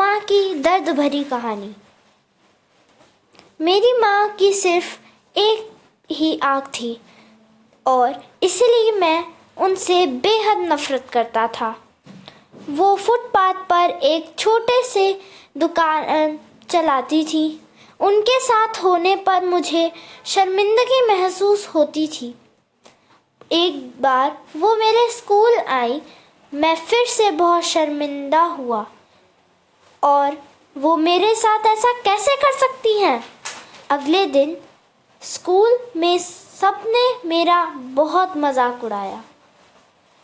माँ की दर्द भरी कहानी। मेरी माँ की सिर्फ एक ही आँख थी और इसलिए मैं उनसे बेहद नफ़रत करता था। वो फुटपाथ पर एक छोटे से दुकान चलाती थी। उनके साथ होने पर मुझे शर्मिंदगी महसूस होती थी। एक बार वो मेरे स्कूल आई, मैं फिर से बहुत शर्मिंदा हुआ और वो मेरे साथ ऐसा कैसे कर सकती हैं। अगले दिन स्कूल में सबने मेरा बहुत मजाक उड़ाया।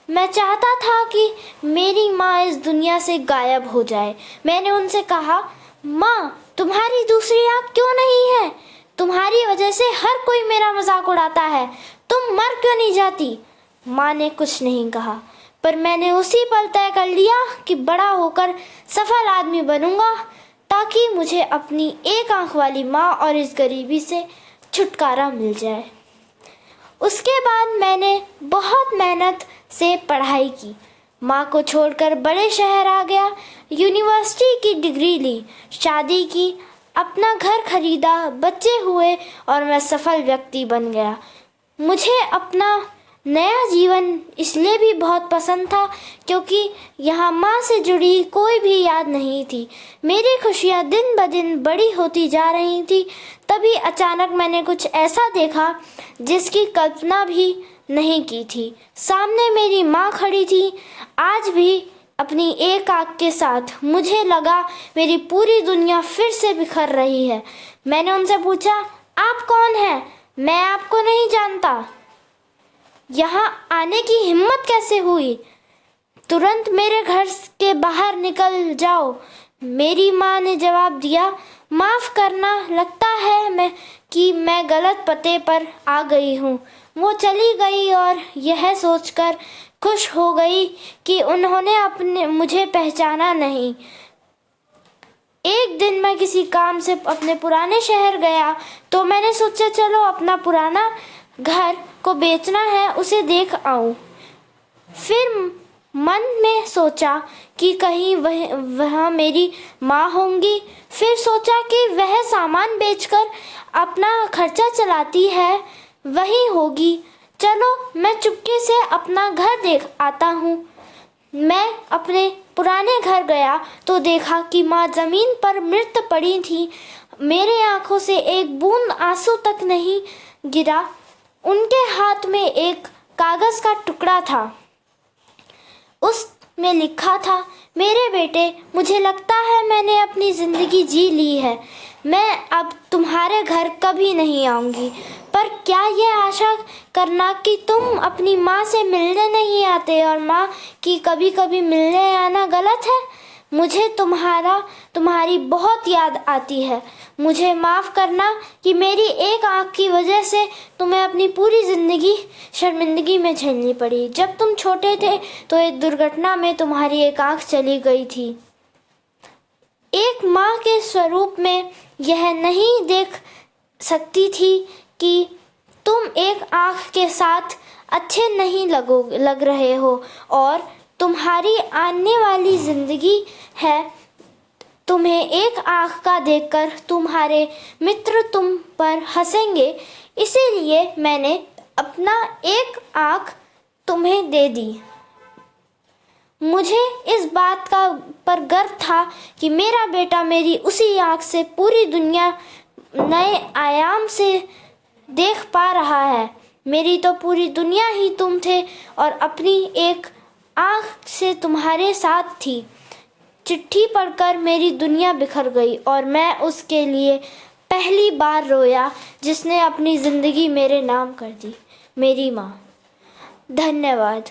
मैं चाहता था कि मेरी माँ इस दुनिया से गायब हो जाए। मैंने उनसे कहा, माँ तुम्हारी दूसरी आँख क्यों नहीं है? तुम्हारी वजह से हर कोई मेरा मजाक उड़ाता है। तुम मर क्यों नहीं जाती? माँ ने कुछ नहीं कहा, पर मैंने उसी पल तय कर लिया कि बड़ा होकर सफल आदमी बनूंगा ताकि मुझे अपनी एक आँख वाली माँ और इस गरीबी से छुटकारा मिल जाए। उसके बाद मैंने बहुत मेहनत से पढ़ाई की, माँ को छोड़कर बड़े शहर आ गया, यूनिवर्सिटी की डिग्री ली, शादी की, अपना घर खरीदा, बच्चे हुए और मैं सफल व्यक्ति बन गया। मुझे अपना नया जीवन इसलिए भी बहुत पसंद था क्योंकि यहाँ माँ से जुड़ी कोई भी याद नहीं थी। मेरी खुशियाँ दिन ब दिन बड़ी होती जा रही थी। तभी अचानक मैंने कुछ ऐसा देखा जिसकी कल्पना भी नहीं की थी। सामने मेरी माँ खड़ी थी, आज भी अपनी एक आँख के साथ। मुझे लगा मेरी पूरी दुनिया फिर से बिखर रही है। मैंने उनसे पूछा, आप कौन हैं? मैं आपको नहीं जानता। यहाँ आने की हिम्मत कैसे हुई? तुरंत मेरे घर के बाहर निकल जाओ। मेरी माँ ने जवाब दिया, माफ़ करना, लगता है मैं गलत पते पर आ गई हूँ। वो चली गई और यह सोचकर खुश हो गई कि उन्होंने मुझे पहचाना नहीं। एक दिन मैं किसी काम से अपने पुराने शहर गया तो मैंने सोचा चलो अपना पुराना घर को बेचना है, उसे देख आऊं। फिर मन में सोचा कि कहीं वह मेरी माँ होंगी। फिर सोचा कि वह सामान बेचकर अपना खर्चा चलाती है, वही होगी। चलो मैं चुपके से अपना घर देख आता हूँ। मैं अपने पुराने घर गया तो देखा कि माँ जमीन पर मृत पड़ी थी। मेरे आंखों से एक बूंद आंसू तक नहीं गिरा। उनके हाथ में एक कागज का टुकड़ा था, उसमें लिखा था, मेरे बेटे, मुझे लगता है मैंने अपनी जिंदगी जी ली है। मैं अब तुम्हारे घर कभी नहीं आऊंगी, पर क्या ये आशा करना कि तुम अपनी माँ से मिलने नहीं आते और माँ की कभी कभी मिलने आना गलत है। मुझे तुम्हारी बहुत याद आती है। मुझे माफ़ करना कि मेरी एक आँख की वजह से तुम्हें अपनी पूरी ज़िंदगी शर्मिंदगी में झेलनी पड़ी। जब तुम छोटे थे तो एक दुर्घटना में तुम्हारी एक आँख चली गई थी। एक माँ के स्वरूप में यह नहीं देख सकती थी कि तुम एक आँख के साथ अच्छे नहीं लग रहे हो और तुम्हारी आने वाली ज़िंदगी है। तुम्हें एक आँख का देखकर तुम्हारे मित्र तुम पर हंसेंगे, इसीलिए मैंने अपना एक आँख तुम्हें दे दी। मुझे इस बात पर गर्व था कि मेरा बेटा मेरी उसी आँख से पूरी दुनिया नए आयाम से देख पा रहा है। मेरी तो पूरी दुनिया ही तुम थे और अपनी एक आँख से तुम्हारे साथ थी। चिट्ठी पढ़कर मेरी दुनिया बिखर गई और मैं उसके लिए पहली बार रोया जिसने अपनी ज़िंदगी मेरे नाम कर दी, मेरी माँ। धन्यवाद।